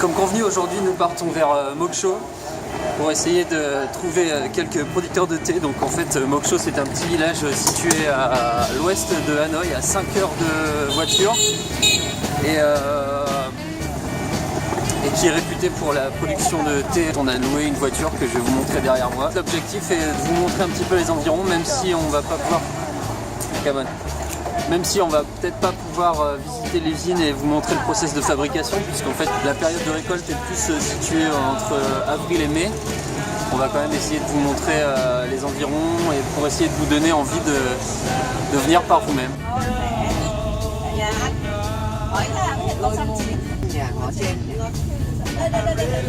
Comme convenu, aujourd'hui nous partons vers Mok Cho pour essayer de trouver quelques producteurs de thé. Donc en fait Mok Cho c'est un petit village situé à l'ouest de Hanoï, à 5 heures de voiture et qui est réputé pour la production de thé. On a loué une voiture que je vais vous montrer derrière moi. L'objectif est de vous montrer un petit peu les environs, même si on va pas pouvoir peut-être pas pouvoir visiter l'usine et vous montrer le process de fabrication, puisqu'en fait la période de récolte est plus située entre avril et mai. On va quand même essayer de vous montrer les environs et pour essayer de vous donner envie de venir par vous-même.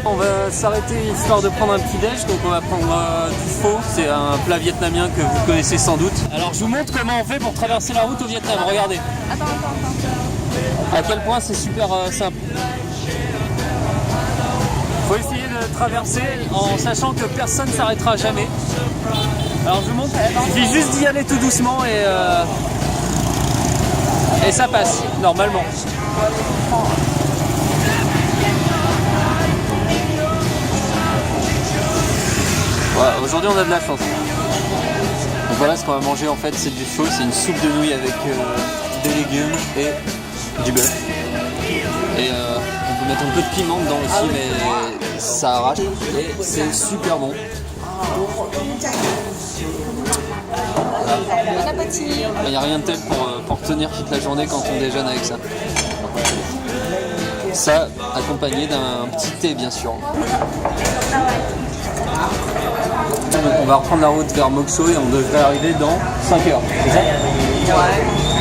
On va s'arrêter histoire de prendre un petit déj, donc on va prendre du pho, c'est un plat vietnamien que vous connaissez sans doute. Alors je vous montre comment on fait pour traverser la route au Vietnam, regardez. Attends. À quel point c'est super simple. Faut essayer de traverser en sachant que personne ne s'arrêtera jamais. Alors je vous montre, il suffit juste d'y aller tout doucement et ça passe, normalement. Voilà, aujourd'hui on a de la chance. Donc voilà ce qu'on va manger en fait, c'est du pho, c'est une soupe de nouilles avec des légumes et du bœuf. Et on peut mettre un peu de piment dedans aussi, mais ça arrache et c'est super bon. Bon appétit. Il n'y a rien de tel pour tenir toute la journée quand on déjeune avec ça. Ça accompagné d'un petit thé bien sûr. Donc on va reprendre la route vers Mok Cho et on devrait arriver dans 5 heures, c'est ça? Ouais,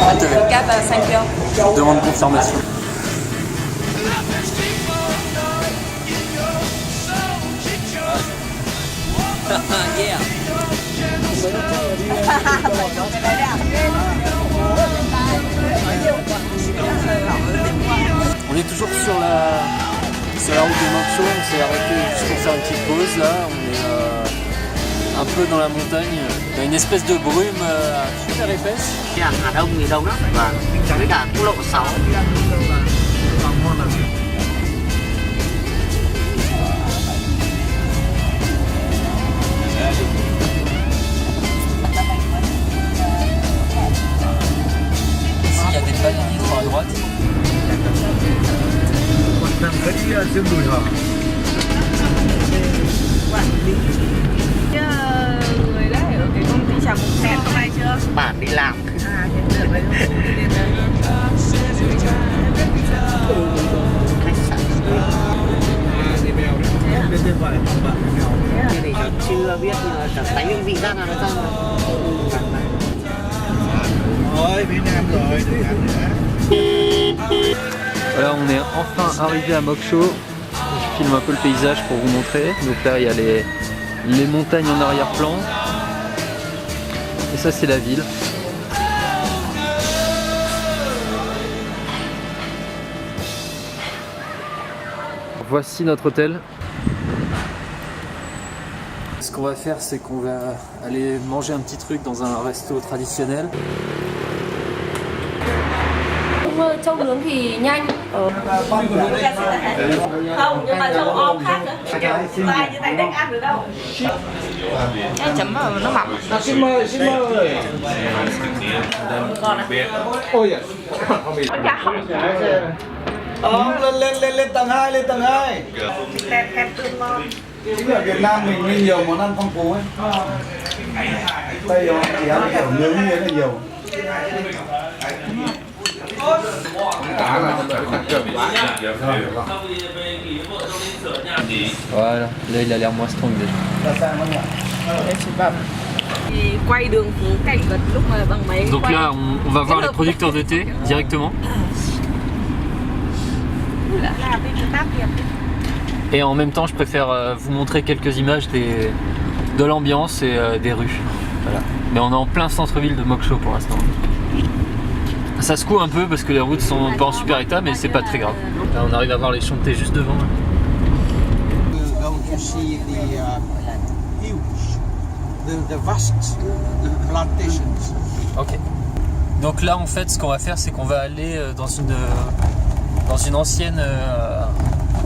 on va cap à 5 heures. Je demande confirmation. Yeah. On est toujours sur la route de Mok Cho, on s'est arrêté juste pour faire une petite pause là, on est un peu dans la montagne, il y a une espèce de brume super épaisse. Ici il y a des palmiers sur la droite. Người đấy ở cái công ty trà bột sen hôm nay chưa? Bạn đi làm. Khách sạn. Cái này cháu chưa biết mà cháu đánh những vị giác nào nó ra mà. Ôi, Việt Nam rồi, đừng ăn nữa. Voilà, on est enfin arrivé à Mok Cho. Je filme un peu le paysage pour vous montrer. Donc là, il y a les montagnes en arrière-plan. Et ça, c'est la ville. Voici notre hôtel. Ce qu'on va faire, c'est qu'on va aller manger un petit truc dans un resto traditionnel. Trâu nướng thì nhanh. Không, nhưng mà trâu om khác nữa. Kiểu vai như này đánh ăn được đâu. Em chấm vào nó mỏng. Xin mời. Còn à? Ôi dạ. Lên tầng 2, lên tầng 2. Kem tương ngon. Chính ở Việt Nam mình nhiều món ăn phong phú ấy. Đây nó chỉ ăn kiểu nướng như thế là nhiều. Voilà, là il a l'air moins strong déjà. Quay đường phố cảnh vật lúc mà bằng máy. Donc là on va voir les producteurs de thé directement. Et en même temps je préfère vous montrer quelques images de l'ambiance et des rues. Voilà. Mais on est en plein centre-ville de Mok Cho pour l'instant. Ça secoue un peu parce que les routes sont pas en super état, mais c'est pas très grave. Là on arrive à voir les champs de thé juste devant. Ok. Donc là en fait ce qu'on va faire c'est qu'on va aller dans une ancienne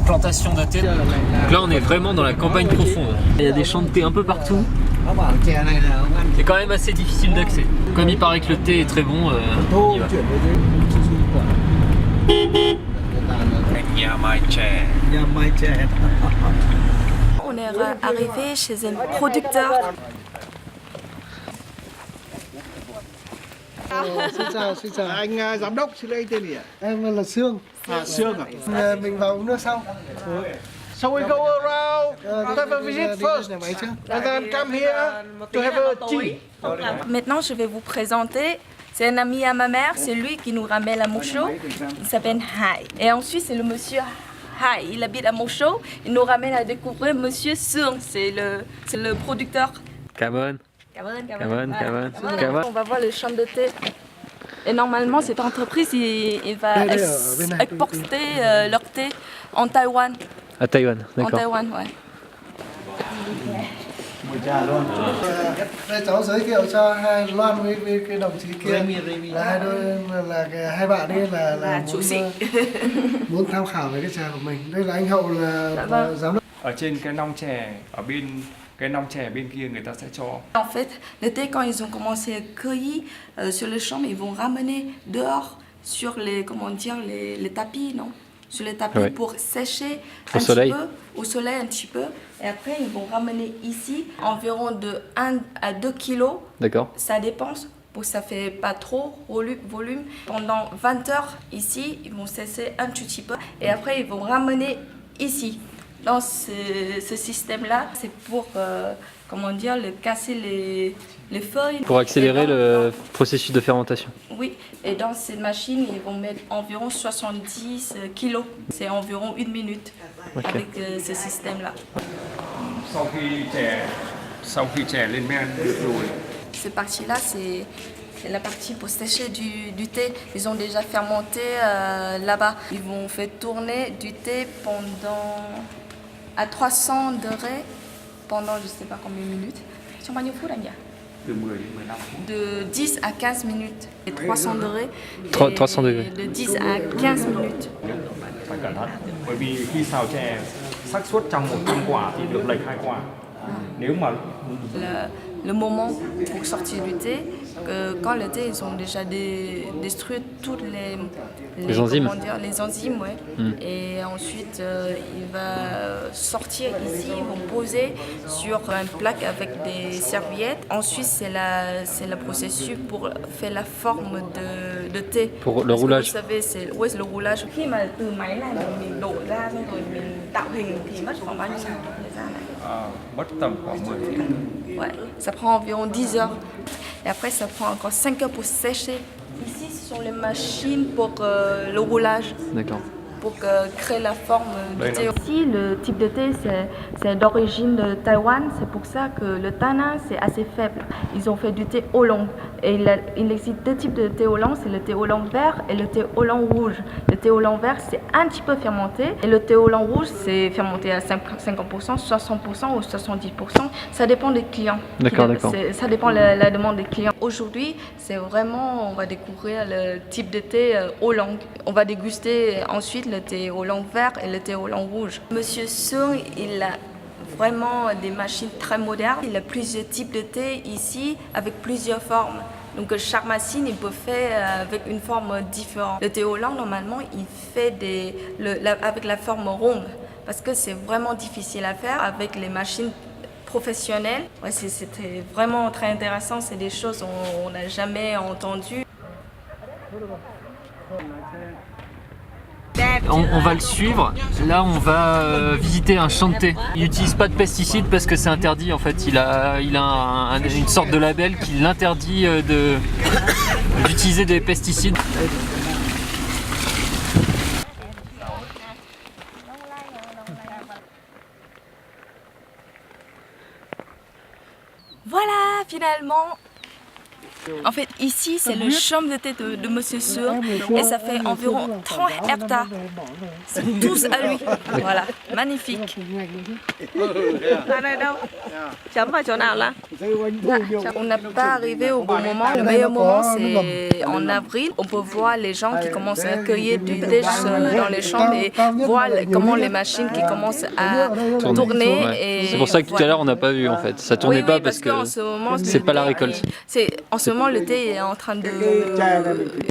plantation de thé. Donc là on est vraiment dans la campagne profonde. Il y a des champs de thé un peu partout. C'est quand même assez difficile d'accès. Comme il paraît que le thé est très bon, on y va. On est arrivé chez un producteur. Xin chào anh giám đốc, xin lỗi anh tên gì ạ? Em là Sương. Sương à? Mình vào uống nước xong. So we go around, have a visit first, and then come here to have a tea. Maintenant, je vais vous présenter. C'est un ami à ma mère, c'est lui qui nous ramène à Mosho. Il s'appelle Hai. Et ensuite, c'est le monsieur Hai. Il habite à Mosho. Il nous ramène à découvrir monsieur Sung. C'est le producteur. Come on. On va voir le champ de thé. Et normalement, cette entreprise, il va exporter leur thé en Taïwan. À Taïwan, En d'accord. Taïwan, ouais. Đây cháu giới thiệu cho hai Loan với cái đồng chí kia là hai đôi là hai bạn ấy là chủ sĩ. muốn tham khảo về cái chè của mình. Đây là anh Hậu là giám đốc. Ở trên cái nong chè, ở bên cái nong chè bên kia người ta sẽ cho. En fait, le thé, quand ils ont commencé à cueillir sur le champ, ils vont ramener dehors sur les, comment dire, les tapis, non? Sur les tapis Ouais. pour sécher Au soleil. au soleil un petit peu. Et après, ils vont ramener ici environ de 1 à 2 kilos. D'accord. Ça dépense pour que ça fait pas trop volume. Pendant 20 heures ici, ils vont sécher un tout petit peu. Et après, ils vont ramener ici. Dans ce système-là, c'est pour, comment dire, casser les feuilles. Pour accélérer Et dans- le processus de fermentation. Oui, et dans cette machine, ils vont mettre environ 70 kilos. C'est environ 1 minute avec ce système-là. Sau khi chè lên men rồi Cette partie-là, c'est la partie pour sécher du thé. Ils ont déjà fermenté là-bas. Ils vont faire tourner du thé à 300 degrés pendant je ne sais pas combien de minutes. Trong bao nhiêu phút anh nhỉ? từ 10 đến 15 phút. De 10 à 15 minutes. Et 300 degrés. 300 Et degrés. De 10 à 15 minutes. Phải cẩn thận. Bởi vì khi xào chè, xác suất trong 100 quả thì được lệch 2 quả. Nếu mà Le moment pour sortir du thé, quand le thé, ils ont déjà détruit toutes Les enzymes. comment dire, les enzymes, ouais. Et ensuite, il va sortir ici, ils vont poser sur une plaque avec des serviettes. Ensuite, c'est le processus pour faire la forme de thé. Pour le Parce que roulage. Vous savez, c'est le roulage. Khi mà từ máy này mình đổ ra xong rồi mình tạo hình thì mất khoảng bao nhiêu thời gian này? mất tầm khoảng 10 phút. Ouais, ça prend environ 10 heures. Et après, ça prend encore 5 heures pour sécher. Ici, ce sont les machines pour le roulage, D'accord. pour créer la forme du Đây thé. là- Ici, le type de thé, c'est d'origine de Taïwan. C'est pour ça que le tanin, c'est assez faible. Ils ont fait du thé oolong. Et il existe deux types de thé oolong. C'est le thé oolong vert et le thé oolong rouge. Le thé oolong vert, c'est un petit peu fermenté. Et le thé oolong rouge, c'est fermenté à 50%, 60% ou 70%. Ça dépend des clients. D'accord, d'accord. Ça dépend de la demande des clients. Aujourd'hui, c'est vraiment, on va découvrir le type de thé oolong. On va déguster ensuite le thé oolong vert et le thé oolong rouge. Monsieur Sung, il a vraiment des machines très modernes. Il a plusieurs types de thé ici avec plusieurs formes. Donc chaque machine, il peut faire avec une forme différente. Le thé oolong, normalement, il fait avec la forme ronde parce que c'est vraiment difficile à faire avec les machines professionnelles. Ouais, c'était vraiment très intéressant. C'est des choses qu'on n'a jamais entendues. On va le suivre. Là, on va visiter un champ de thé. Il n'utilise pas de pesticides parce que c'est interdit. En fait, il a une sorte de label qui l'interdit d'utiliser des pesticides. Voilà, finalement, En fait, ici, c'est le chambre de thé de Monsieur Sương et ça fait environ 30 hectares. C'est tous à lui. Voilà, magnifique. On n'a pas arrivé au bon moment. Le meilleur moment, c'est en avril. On peut voir les gens qui commencent à cueillir du thé dans les chambres et voir comment les machines qui commencent à tourner. C'est pour ça que tout à l'heure, on n'a pas vu en fait. Ça tournait pas parce que c'est pas la récolte. En ce moment, le thé est en train de...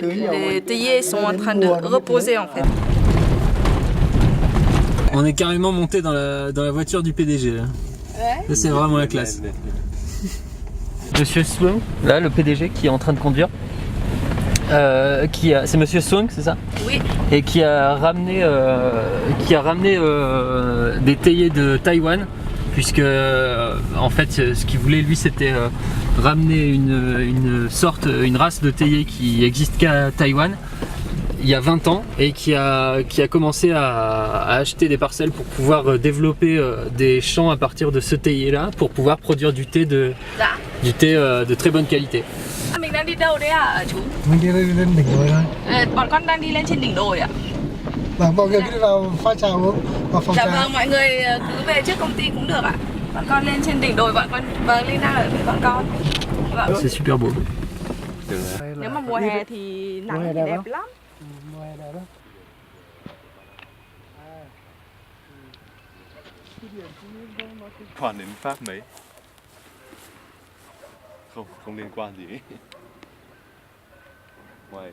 Les théiers sont en train de reposer en fait. On est carrément monté dans la voiture du PDG. Là. Ouais. C'est vraiment la classe. Monsieur Sương, là, le PDG qui est en train de conduire. C'est Monsieur Sương, c'est ça? Oui. Et qui a ramené des théiers de Taïwan, puisque en fait, ce qu'il voulait lui, c'était ramener une race de théiers qui existe qu'à Taïwan. Il y a 20 ans et qui a commencé à acheter des parcelles pour pouvoir développer des champs à partir de ce théier là pour pouvoir produire du thé de très bonne qualité. Mình đang đi đâu đấy ạ chú? Mình đi lên đỉnh đồi thôi. Bọn con đang đi lên trên đỉnh đồi ạ. Vâng, mọi người cứ vào pha trà uống vào phòng trà. Dạ vâng, mọi người cứ về trước công ty cũng được ạ. Bọn con lên trên đỉnh đồi, bọn con Linh đang ở với bọn con. Vâng. C'est super beau. Nếu mà mùa hè thì nắng thì đẹp lắm. Mùa hè đẹp lắm. Còn đến Pháp mấy? Không liên quan gì. Ngoài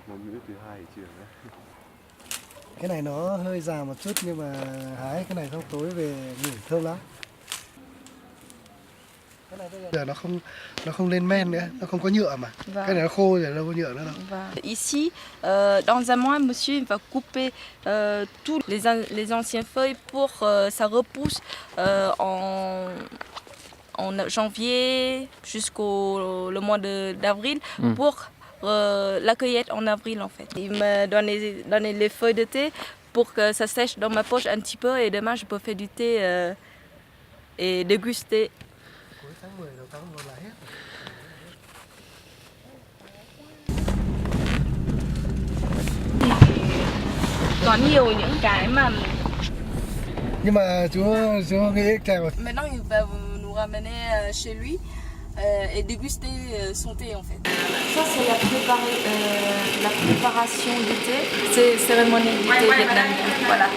ngôn ngữ thứ hai ở trường đấy. Cái này nó hơi già một chút nhưng mà hái cái này xong tối về ngủ thơm lắm. Cái này bây giờ nó không lên men nữa, nó không có nhựa mà. Vâng. Cái này nó khô rồi đâu có nhựa nữa đâu. Vâng. Ici, dans un mois, monsieur va couper tous les anciennes feuilles pour ça repousse en janvier jusqu'au le mois d'avril pour la cueillette en avril en fait. Il me donné les feuilles de thé pour que ça sèche dans ma poche un petit peu et demain je peux faire du thé et déguster. Cuối tháng 10 đầu tháng 11 là hết. Có nhiều những cái mà Nhưng mà chú nghĩ trà mà. Maintenant il va nous ramener chez lui et déguster son thé en fait. Ça c'est la préparation du thé, c'est cérémonie du thé vietnamien. Voilà.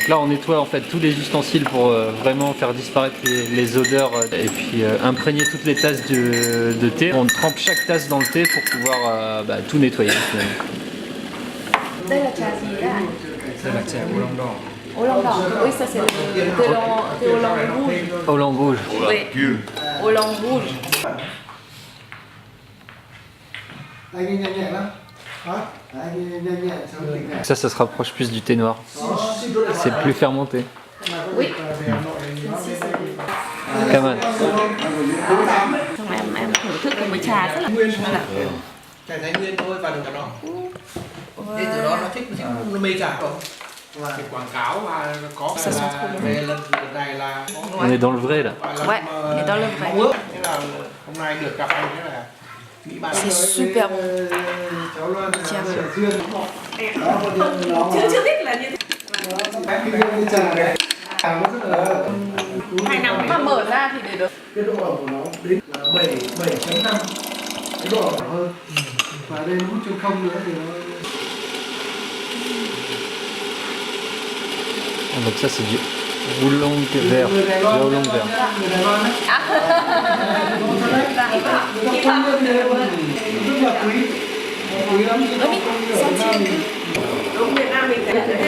Là on nettoie en fait tous les ustensiles pour vraiment faire disparaître les odeurs et puis imprégner toutes les tasses de thé. On trempe chaque tasse dans le thé pour pouvoir tout nettoyer finalement. Đây là trà gì đấy anh? Đây là chè ô long đỏ. Ô long đỏ, oui ça c'est le thé ô long rouge. Ô long rouge. Oui, ô long rouge. Anh đi nhẹ lắm. Ça se rapproche plus du thé noir. C'est plus fermenté. Oui. Come on. Xong em thưởng thức cái mùi trà rất là Trà Thái Nguyên thôi và đừng cả nó. Thế từ đó nó thích, nó mê trà không? Cái quảng cáo mà có là về lần này là On est dans le vrai là. Ouais, on est dans le vrai. Thế là hôm nay được gặp anh thế là nghĩ bạn C'est super bon. Tiens. Chưa biết là như thế. Ngày nào mà mở ra thì để được. Cái độ ẩm của nó đến 7.5. Cái độ ẩm hơn. Và lên hút chân không nữa thì nó. Donc ça c'est du oolong vert. Du oolong vert.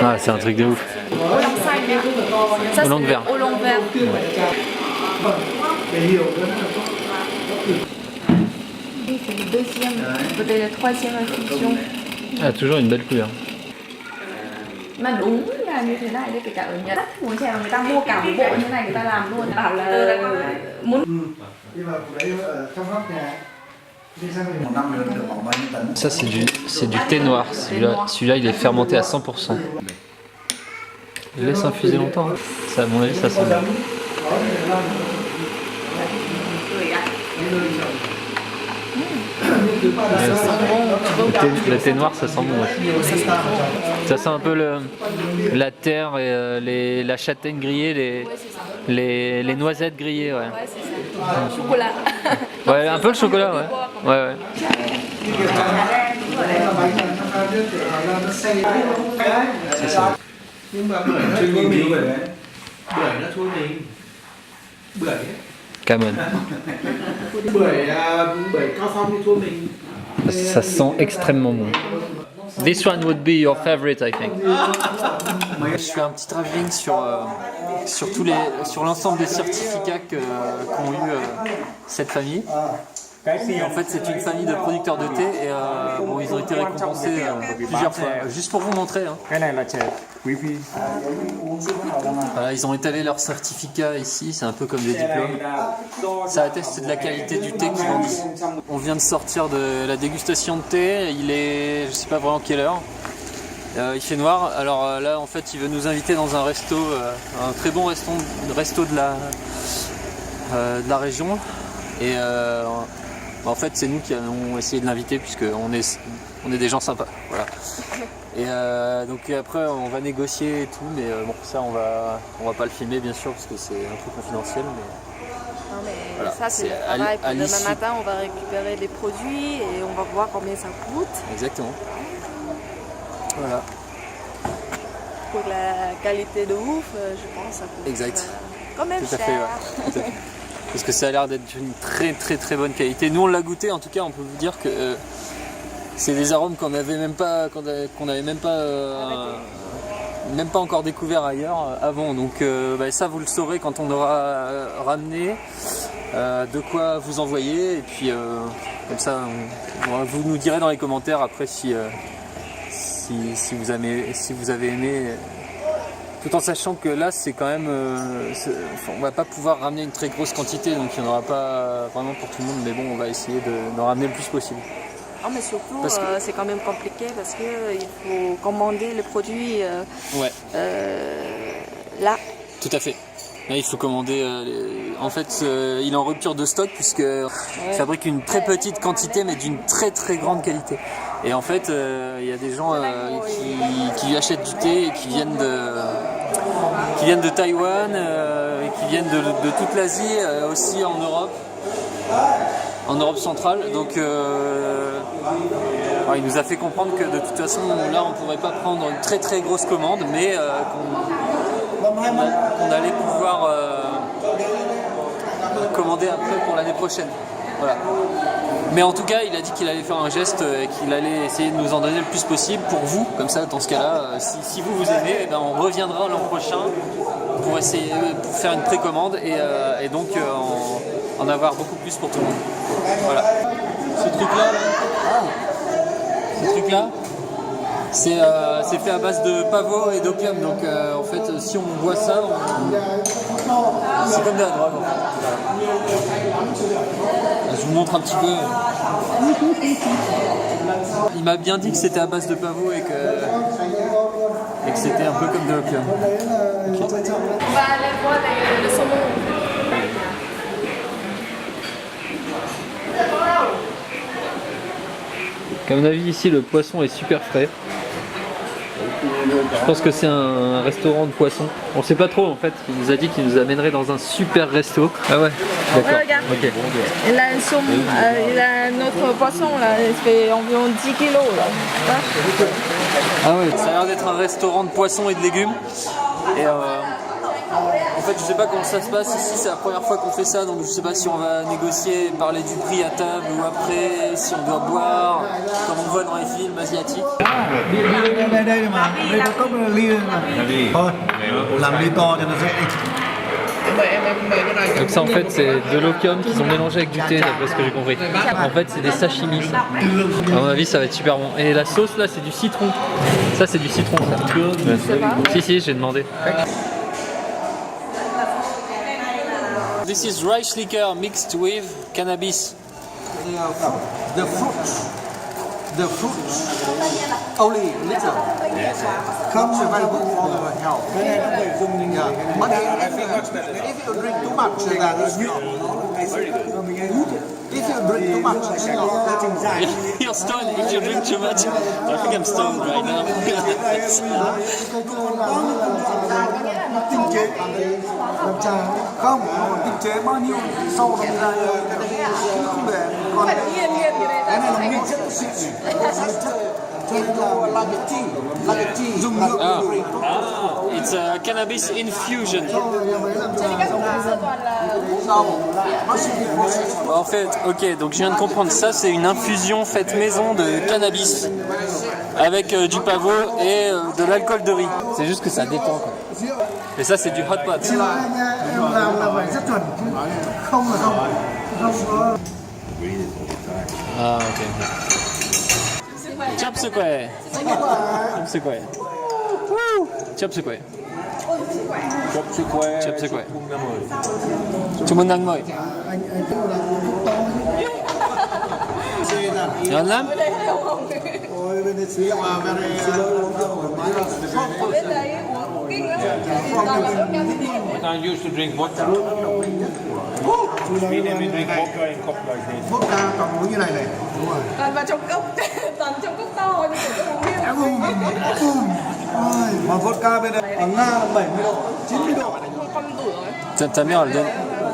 Ah c'est un truc de ouf. Ô long xanh nhá. Ça Ô long vert. Ô long vert. C'est le deuxième, peut-être la troisième infusion. Ah toujours une belle couleur. Mà đúng là như thế này đây, kể cả ở Nhật uống chè mà người ta mua cả một bộ như này người ta làm luôn, bảo là muốn. Đi vào đấy ở trong góc nhà. Đi sang mình 1 năm nữa được khoảng bao nhiêu tấn? Ça c'est du thé noir. Celui-là il est fermenté à 100%. Je laisse infuser longtemps. Ça, à mon avis ça sent bien. Le thé noir, ça sent bon aussi. Ça sent un peu la terre et la châtaigne grillée, les noisettes grillées. Ouais. Chocolat. Ouais, un peu le chocolat, ouais. Ouais. C'est ça. Nhưng mà bưởi nó thua mình. Bưởi nó thua mình. Bưởi ấy. Come on. Bưởi cao phong thì thua mình. Ça sent extrêmement bon. This one would be your favorite, I think. Je fais un petit travelling sur l'ensemble des certificats qu'ont eu cette famille. Et en fait, c'est une famille de producteurs de thé et bon, ils ont été récompensés plusieurs fois. Juste pour vous montrer. Hein. Voilà, ils ont étalé leurs certificats ici, c'est un peu comme des diplômes. Ça atteste de la qualité du thé qu'ils vendent. On vient de sortir de la dégustation de thé, il est, je sais pas vraiment quelle heure. Il fait noir, alors là en fait il veut nous inviter dans un resto, un très bon resto de la région. Et en fait c'est nous qui allons essayer de l'inviter puisqu'on est des gens sympas. Voilà. Et donc après on va négocier et tout, mais bon ça on va pas le filmer bien sûr parce que c'est un truc confidentiel. Non, mais voilà, ça c'est le travail. Demain matin on va récupérer les produits et on va voir combien ça coûte. Exactement. Voilà. Pour la qualité de ouf, je pense que ça coûte exact. Quand même tout à cher. fait, ouais. Parce que ça a l'air d'être une très bonne qualité. Nous on l'a goûté, en tout cas on peut vous dire que c'est des arômes qu'on n'avait même pas encore découvert ailleurs avant. Donc ça vous le saurez quand on aura ramené de quoi vous envoyer. Et puis comme ça vous nous direz dans les commentaires après si vous avez aimé. Tout en sachant que là c'est quand même on va pas pouvoir ramener une très grosse quantité, donc il n'y en aura pas vraiment pour tout le monde, mais bon on va essayer d'en ramener le plus possible. Non, mais surtout c'est quand même compliqué parce qu'il faut commander le produit là. Tout à fait. Là, il faut commander. En fait, il est en rupture de stock puisqu'il fabrique une très petite quantité mais d'une très grande qualité. Et en fait, il y a des gens qui lui achètent du thé et qui viennent de Taïwan, et qui viennent de toute l'Asie, aussi en Europe centrale. Donc, il nous a fait comprendre que de toute façon, là, on ne pourrait pas prendre une très grosse commande, mais qu'on allait pouvoir commander après pour l'année prochaine. Voilà. Mais en tout cas, il a dit qu'il allait faire un geste et qu'il allait essayer de nous en donner le plus possible pour vous. Comme ça, dans ce cas-là, si vous aimez, on reviendra l'an prochain pour essayer pour faire une précommande et donc en avoir beaucoup plus pour tout le monde. Voilà. Ce truc-là, c'est fait à base de pavot et d'opium. Donc en fait, si on boit ça, c'est comme de la drogue. En fait. Je vous montre un petit peu. Il m'a bien dit que c'était à base de pavot et que c'était un peu comme de l'opium. Okay. On va aller voir le saumon. Comme on a vu ici, le poisson est super frais. Je pense que c'est un restaurant de poisson. On sait pas trop en fait. Il nous a dit qu'il nous amènerait dans un super resto. Ah ouais. D'accord. Regarde. Okay. Il a un saumon, il a un autre poisson là. Il fait environ 10 kilos là. Ah ouais. Ça a l'air d'être un restaurant de poisson et de légumes. Et en fait, je sais pas comment ça se passe ici. C'est la première fois qu'on fait ça, donc je sais pas si on va négocier, parler du prix à table ou après, si on doit boire, comme on voit dans les films asiatiques. Donc ça en fait c'est de l'opium qu'ils ont mélangé avec du thé d'après ce que j'ai compris. En fait c'est des sashimi ça. À mon avis ça va être super bon. Et la sauce là c'est du citron. Ça c'est du citron ça. Si j'ai demandé. This is rice liquor mixed with cannabis. The fruits Only little. Không survival for the health. Cái này nó phải dùng như Yeah. vậy. But if you drink too much, then it's good. If you drink too much, then you're You're stoned if you drink too much. I think I'm stoned right now. Tinh chế làm trà không tinh chế bao nhiêu sau làm ra chứ không để còn cái này là nguyên chất xịn này chất cho nên là cái dùng nước It's cannabis infusion. En fait, ok, donc je viens de comprendre, ça c'est une infusion faite maison de cannabis avec du pavot et de l'alcool de riz. C'est juste que ça détend quoi. Et ça c'est du hot pot. em làm là phải rất chuẩn chứ không là không có Ah ok. Chop c'est quoi? C'est quoi? Chop c'est quoi? Chop sức khỏe. Chop c'est quoi? Chúc mừng năm mới. Ngon lắm. ôi bên đây xí mà bên đây I used to drink vodka. We drink vodka in cup like this. vodka còn uống như này này. Đúng rồi. Toàn vào trong cốc, toàn trong cốc to như kiểu cái uống bia. ôi mà vodka bên đây ở Nga là 70 độ 90 độ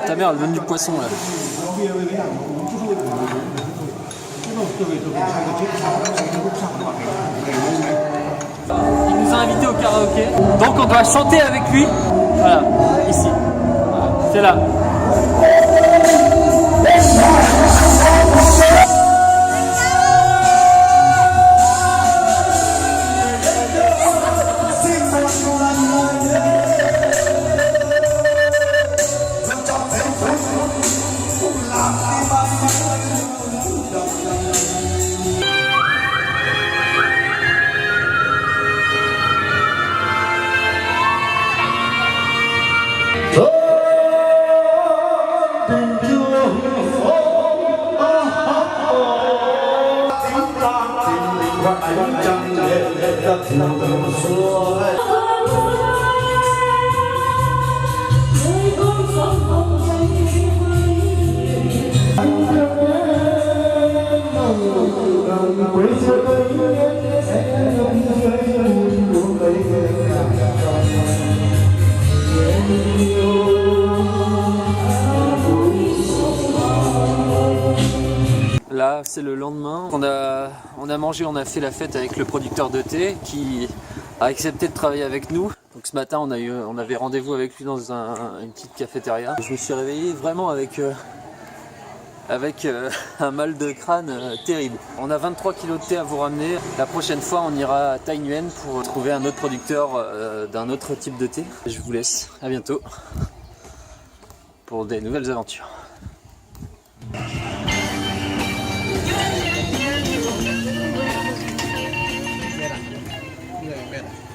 Ta mère elle donne du poisson là. Il nous a invités au karaoké, donc on doit chanter avec lui. Voilà, ici. Voilà, c'est là. Là, c'est le lendemain. On a mangé, on a fait la fête avec le producteur de thé qui a accepté de travailler avec nous. Donc ce matin, on avait rendez-vous avec lui dans une petite cafétéria. Je me suis réveillé vraiment avec un mal de crâne terrible. On a 23 kilos de thé à vous ramener. La prochaine fois, on ira à Tai Nguyen pour trouver un autre producteur d'un autre type de thé. Je vous laisse. À bientôt pour des nouvelles aventures. Như này bên này.